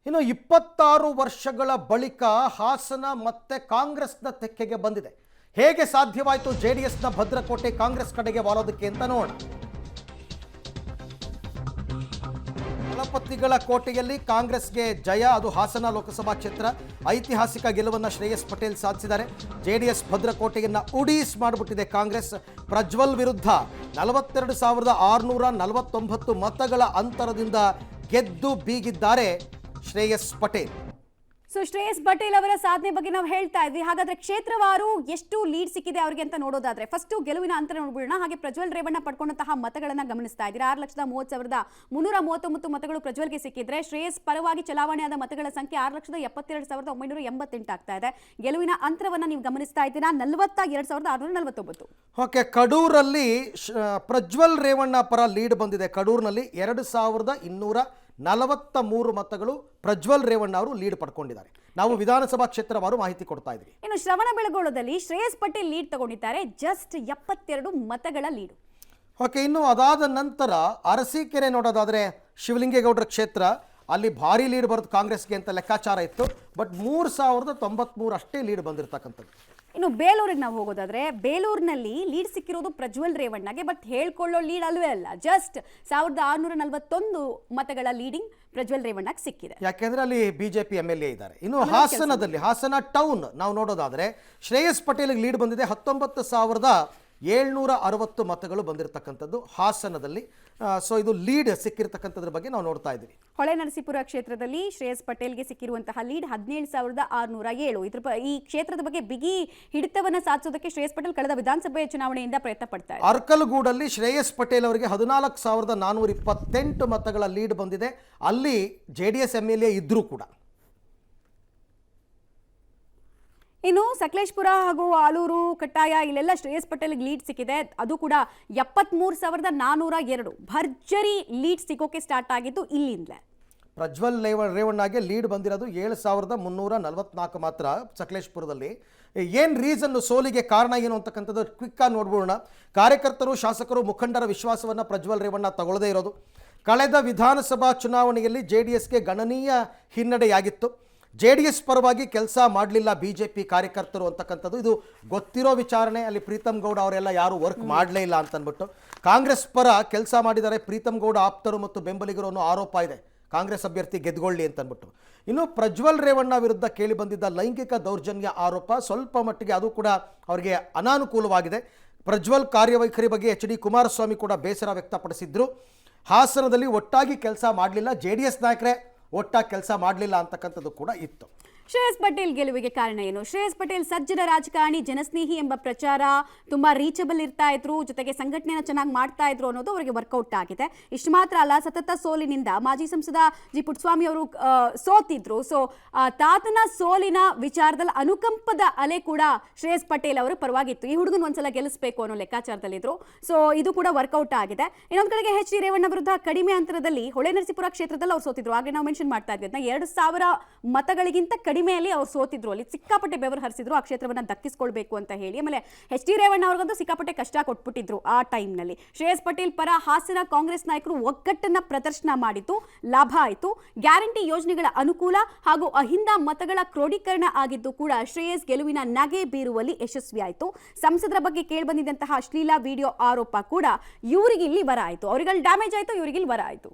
ಇನ್ನು 26 ವರ್ಷಗಳ ಬಳಿಕ ಹಾಸನ ಮತ್ತೆ ಕಾಂಗ್ರೆಸ್ನ ತೆಕ್ಕೆಗೆ ಬಂದಿದೆ. ಹೇಗೆ ಸಾಧ್ಯವಾಯಿತು ಜೆಡಿಎಸ್ನ ಭದ್ರಕೋಟೆ ಕಾಂಗ್ರೆಸ್ ಕಡೆಗೆ ವಾಲೋದಕ್ಕೆ ಅಂತ ನೋಡೋಣ. ದಳಪತಿಗಳ ಕೋಟೆಯಲ್ಲಿ ಕಾಂಗ್ರೆಸ್ಗೆ ಜಯ, ಅದು ಹಾಸನ ಲೋಕಸಭಾ ಕ್ಷೇತ್ರ. ಐತಿಹಾಸಿಕ ಗೆಲುವನ್ನು ಶ್ರೇಯಸ್ ಪಟೇಲ್ ಸಾಧಿಸಿದ್ದಾರೆ. ಜೆಡಿಎಸ್ ಭದ್ರಕೋಟೆಯನ್ನು ಉಡೀಸ್ ಮಾಡಿಬಿಟ್ಟಿದೆ ಕಾಂಗ್ರೆಸ್. ಪ್ರಜ್ವಲ್ ವಿರುದ್ಧ 42,649 ಮತಗಳ ಅಂತರದಿಂದ ಗೆದ್ದು ಬೀಗಿದ್ದಾರೆ ಶ್ರೇಯಸ್ ಪಟೇಲ್. ಸೊ ಶ್ರೇಯಸ್ ಪಟೇಲ್ ಅವರ ಸಾಧನೆ ಬಗ್ಗೆ ನಾವು ಹೇಳ್ತಾ ಇದ್ವಿ. ಹಾಗಾದ್ರೆ ಕ್ಷೇತ್ರವಾರು ಎಷ್ಟು ಲೀಡ್ ಸಿಕ್ಕಿದೆ ಅವರಿಗೆ ಅಂತ ನೋಡೋದಾದ್ರೆ ಫಸ್ಟ್ ಗೆಲುವಿನ ಅಂತರ ನೋಡ್ಬಿಡೋಣ. ಹಾಗೆ ಪ್ರಜ್ವಲ್ ರೇವಣ್ಣ ಪಡ್ಕೊಂಡಂತಹ ಮತಗಳನ್ನ ಗಮನಿಸ್ತಾ ಇದ್ದೀರಾ. 6,30,339 ಮತಗಳು ಪ್ರಜ್ವಲ್ಗೆ ಸಿಕ್ಕಿದ್ರೆ ಶ್ರೇಯಸ್ ಪರವಾಗಿ ಚಲಾವಣೆಯಾದ ಮತಗಳ ಸಂಖ್ಯೆ 6,72,988 ಆಗ್ತಾ ಇದೆ. ಗೆಲುವಿನ ಅಂತರವನ್ನ ನೀವು ಗಮನಿಸ್ತಾ ಇದ್ದೀರಾ, 42,649. ಓಕೆ, ಕಡೂರಲ್ಲಿ ಪ್ರಜ್ವಲ್ ರೇವಣ್ಣ ಪರ ಲೀಡ್ ಬಂದಿದೆ. ಕಡೂರಿನಲ್ಲಿ 2,243 ಮತಗಳು ಪ್ರಜ್ವಲ್ ರೇವಣ್ಣ ಅವರು ಲೀಡ್ ಪಡ್ಕೊಂಡಿದ್ದಾರೆ. ನಾವು ವಿಧಾನಸಭಾ ಕ್ಷೇತ್ರವಾರು ಮಾಹಿತಿ ಕೊಡ್ತಾ ಇದ್ವಿ. ಇನ್ನು ಶ್ರವಣಬೆಳಗೊಳದಲ್ಲಿ ಶ್ರೇಯಸ್ ಪಟೇಲ್ ಲೀಡ್ ತಗೊಂಡಿದ್ದಾರೆ, ಜಸ್ಟ್ 72 ಮತಗಳ ಲೀಡ್. ಓಕೆ, ಇನ್ನು ಅದಾದ ನಂತರ ಅರಸೀಕೆರೆ ನೋಡೋದಾದರೆ ಶಿವಲಿಂಗೇಗೌಡರ ಕ್ಷೇತ್ರ, ಅಲ್ಲಿ ಭಾರಿ ಲೀಡ್ ಬರೋದು ಕಾಂಗ್ರೆಸ್ಗೆ ಅಂತ ಲೆಕ್ಕಾಚಾರ ಇತ್ತು. ಬಟ್ 3,093 ಅಷ್ಟೇ ಲೀಡ್ ಬಂದಿರತಕ್ಕಂಥದ್ದು. ಇನ್ನು ಬೇಲೂರಿಗೆ ನಾವು ಹೋಗೋದಾದ್ರೆ ಬೇಲೂರಿನಲ್ಲಿ ಲೀಡ್ ಸಿಕ್ಕಿರೋದು ಪ್ರಜ್ವಲ್ ರೇವಣ್ಣಗೆ. ಬಟ್ ಹೇಳ್ಕೊಳ್ಳೋ ಲೀಡ್ ಅಲ್ವೇ ಅಲ್ಲ, ಜಸ್ಟ್ 1,641 ಮತಗಳ ಲೀಡಿಂಗ್ ಪ್ರಜ್ವಲ್ ರೇವಣ್ಣಗೆ ಸಿಕ್ಕಿದೆ. ಯಾಕೆಂದ್ರೆ ಅಲ್ಲಿ ಬಿಜೆಪಿ MLA ಇದ್ದಾರೆ. ಇನ್ನು ಹಾಸನದಲ್ಲಿ ಹಾಸನ ಟೌನ್ ನಾವು ನೋಡೋದಾದ್ರೆ ಶ್ರೇಯಸ್ ಪಟೇಲ್ಗೆ ಲೀಡ್ ಬಂದಿದೆ. 19,760 ಮತಗಳು ಬಂದಿರತಕ್ಕಂಥದ್ದು ಹಾಸನದಲ್ಲಿ. ಸೊ ಇದು ಲೀಡ್ ಸಿಕ್ಕಿರ್ತಕ್ಕಂಥದ್ರ ಬಗ್ಗೆ ನಾವು ನೋಡ್ತಾ ಇದ್ದೀವಿ. ಹೊಳೆನರಸೀಪುರ ಕ್ಷೇತ್ರದಲ್ಲಿ ಶ್ರೇಯಸ್ ಪಟೇಲ್ಗೆ ಸಿಕ್ಕಿರುವಂತಹ ಲೀಡ್ 17,607. ಈ ಕ್ಷೇತ್ರದ ಬಗ್ಗೆ ಬಿಗಿ ಹಿಡಿತವನ್ನ ಸಾಧಿಸೋದಕ್ಕೆ ಶ್ರೇಯಸ್ ಪಟೇಲ್ ಕಳೆದ ವಿಧಾನಸಭೆ ಚುನಾವಣೆಯಿಂದ ಪ್ರಯತ್ನ ಪಡ್ತಾರೆ. ಅರ್ಕಲಗೂಡಲ್ಲಿ ಶ್ರೇಯಸ್ ಪಟೇಲ್ ಅವರಿಗೆ 14,428 ಮತಗಳ ಲೀಡ್ ಬಂದಿದೆ. ಅಲ್ಲಿ JDS MLA ಇದ್ರೂ ಕೂಡ. ಇನ್ನು ಸಕಲೇಶ್ಪುರ ಹಾಗೂ ಆಲೂರು ಕಟ್ಟಾಯ ಇಲ್ಲೆಲ್ಲ ಶ್ರೇಯಸ್ ಪಟೇಲ್ಗೆ ಲೀಡ್ ಸಿಕ್ಕಿದೆ, ಅದು ಕೂಡ 73,402. ಭರ್ಜರಿ ಲೀಡ್ ಸಿಗೋಕೆ ಸ್ಟಾರ್ಟ್ ಆಗಿದ್ದು ಇಲ್ಲಿಂದಲೇ. ಪ್ರಜ್ವಲ್ ರೇವಣ್ಣಗೆ ಲೀಡ್ ಬಂದಿರೋದು 7,344 ಮಾತ್ರ ಸಕಲೇಶ್ಪುರದಲ್ಲಿ. ಏನು ರೀಸನ್, ಸೋಲಿಗೆ ಕಾರಣ ಏನು ಅಂತಕ್ಕಂಥದ್ದು ಕ್ವಿಕ್ಕಾಗಿ ನೋಡ್ಬೋಣ. ಕಾರ್ಯಕರ್ತರು, ಶಾಸಕರು, ಮುಖಂಡರ ವಿಶ್ವಾಸವನ್ನು ಪ್ರಜ್ವಲ್ ರೇವಣ್ಣ ತಗೊಳ್ಳದೇ ಇರೋದು. ಕಳೆದ ವಿಧಾನಸಭಾ ಚುನಾವಣೆಯಲ್ಲಿ JDSಗೆ ಗಣನೀಯ ಹಿನ್ನಡೆಯಾಗಿತ್ತು. JDS ಪರವಾಗಿ ಕೆಲಸ ಮಾಡಲಿಲ್ಲ BJP ಕಾರ್ಯಕರ್ತರು ಅಂತಕ್ಕಂಥದ್ದು ಇದು ಗೊತ್ತಿರೋ ವಿಚಾರಣೆ. ಅಲ್ಲಿ ಪ್ರೀತಮ್ ಗೌಡ ಅವರೆಲ್ಲ ಯಾರು ವರ್ಕ್ ಮಾಡಲೇ ಇಲ್ಲ ಅಂತಂದ್ಬಿಟ್ಟು ಕಾಂಗ್ರೆಸ್ ಪರ ಕೆಲಸ ಮಾಡಿದ್ದಾರೆ ಪ್ರೀತಮ್ ಗೌಡ ಆಪ್ತರು ಮತ್ತು ಬೆಂಬಲಿಗರು ಅನ್ನೋ ಆರೋಪ ಇದೆ, ಕಾಂಗ್ರೆಸ್ ಅಭ್ಯರ್ಥಿ ಗೆದ್ದುಕೊಳ್ಳಿ ಅಂತಂದ್ಬಿಟ್ಟು. ಇನ್ನು ಪ್ರಜ್ವಲ್ ರೇವಣ್ಣ ವಿರುದ್ಧ ಕೇಳಿ ಬಂದಿದ್ದ ಲೈಂಗಿಕ ದೌರ್ಜನ್ಯ ಆರೋಪ ಸ್ವಲ್ಪ ಮಟ್ಟಿಗೆ ಅದು ಕೂಡ ಅವರಿಗೆ ಅನಾನುಕೂಲವಾಗಿದೆ. ಪ್ರಜ್ವಲ್ ಕಾರ್ಯವೈಖರಿ ಬಗ್ಗೆ HD ಕುಮಾರಸ್ವಾಮಿ ಕೂಡ ಬೇಸರ ವ್ಯಕ್ತಪಡಿಸಿದ್ರು. ಹಾಸನದಲ್ಲಿ ಒಟ್ಟಾಗಿ ಕೆಲಸ ಮಾಡಲಿಲ್ಲ, JDS ನಾಯಕರೇ ಒಟ್ಟಾಗಿ ಕೆಲಸ ಮಾಡಲಿಲ್ಲ ಅಂತಕ್ಕಂಥದ್ದು ಕೂಡ ಇತ್ತು. ಶ್ರೇಯಸ್ ಪಟೇಲ್ ಗೆಲುವಿಗೆ ಕಾರಣ ಏನು? ಶ್ರೇಯಸ್ ಪಟೇಲ್ ಸಜ್ಜನ ರಾಜಕಾರಣಿ, ಜನಸ್ನೇಹಿ ಎಂಬ ಪ್ರಚಾರ, ತುಂಬಾ ರೀಚಬಲ್ ಇರ್ತಾ ಇದ್ರು, ಜೊತೆಗೆ ಸಂಘಟನೆಯನ್ನು ಚೆನ್ನಾಗಿ ಮಾಡ್ತಾ ಇದ್ರು ಅನ್ನೋದು ಅವರಿಗೆ ವರ್ಕೌಟ್ ಆಗಿದೆ. ಇಷ್ಟು ಮಾತ್ರ ಅಲ್ಲ, ಸತತ ಸೋಲಿನಿಂದ ಮಾಜಿ ಸಂಸದ ಜಿ ಪುಟ್ಟಸ್ವಾಮಿ ಅವರು ಸೋತಿದ್ರು. ಸೊ ತಾತನ ಸೋಲಿನ ವಿಚಾರದಲ್ಲಿ ಅನುಕಂಪದ ಅಲೆ ಕೂಡ ಶ್ರೇಯಸ್ ಪಟೇಲ್ ಅವರ ಪರವಾಗಿತ್ತು. ಈ ಹುಡುಗನ ಒಂದ್ಸಲ ಗೆಲ್ಲಿಸಬೇಕು ಅನ್ನೋ ಲೆಕ್ಕಾಚಾರದಲ್ಲಿದ್ರು. ಸೊ ಇದು ಕೂಡ ವರ್ಕೌಟ್ ಆಗಿದೆ. ಇನ್ನೊಂದು ಕಡೆಗೆ HD ರೇವಣ್ಣ ವಿರುದ್ಧ ಕಡಿಮೆ ಅಂತರದಲ್ಲಿ ಹೊಳೆನರಸೀಪುರ ಕ್ಷೇತ್ರದಲ್ಲಿ ಅವ್ರು ಸೋತಿದ್ರು. ಹಾಗೆ ನಾವು ಮೆನ್ಷನ್ ಮಾಡ್ತಾ ಇದ್ವಿ, 2,000 ಮತಗಳಿಗಿಂತ ಕಡಿಮೆಯಲ್ಲಿ ಅವ್ರು ಸೋತಿದ್ರು. ಅಲ್ಲಿ ಸಿಕ್ಕಾಪಟ್ಟೆ ಬೆವರು ಹರಿಸಿದ್ರು ಆ ಕ್ಷೇತ್ರವನ್ನ ದಕ್ಕಿಸ್ಕೊಳ್ಬೇಕು ಅಂತ ಹೇಳಿ. ಆಮೇಲೆ HD ರೇವಣ್ಣ ಅವ್ರಿಗಂತೂ ಸಿಕ್ಕಾಪಟ್ಟೆ ಕಷ್ಟ ಕೊಟ್ಬಿಟ್ಟಿದ್ರು ಆ ಟೈಮ್ನಲ್ಲಿ. ಶ್ರೇಯಸ್ ಪಟೇಲ್ ಪರ ಹಾಸನ ಕಾಂಗ್ರೆಸ್ ನಾಯಕರು ಒಗ್ಗಟ್ಟನ್ನ ಪ್ರದರ್ಶನ ಮಾಡಿದ್ದು ಲಾಭ ಆಯಿತು. ಗ್ಯಾರಂಟಿ ಯೋಜನೆಗಳ ಅನುಕೂಲ ಹಾಗೂ ಅಹಿಂದ ಮತಗಳ ಕ್ರೋಢೀಕರಣ ಆಗಿದ್ದು ಕೂಡ ಶ್ರೇಯಸ್ ಗೆಲುವಿನ ನಗೆ ಬೀರುವಲ್ಲಿ ಯಶಸ್ವಿಯಾಯಿತು. ಸಂಸದರ ಬಗ್ಗೆ ಕೇಳಿಬಂದಿದ್ದಂತಹ ಅಶ್ಲೀಲ ವಿಡಿಯೋ ಆರೋಪ ಕೂಡ ಇವರಿಗೆ ಇಲ್ಲಿ ವರ ಆಯಿತು. ಅವರಿಗೆ ಡ್ಯಾಮೇಜ್ ಆಯಿತು, ಇವರಿಗೆ ಇಲ್ಲಿ ವರ ಆಯಿತು.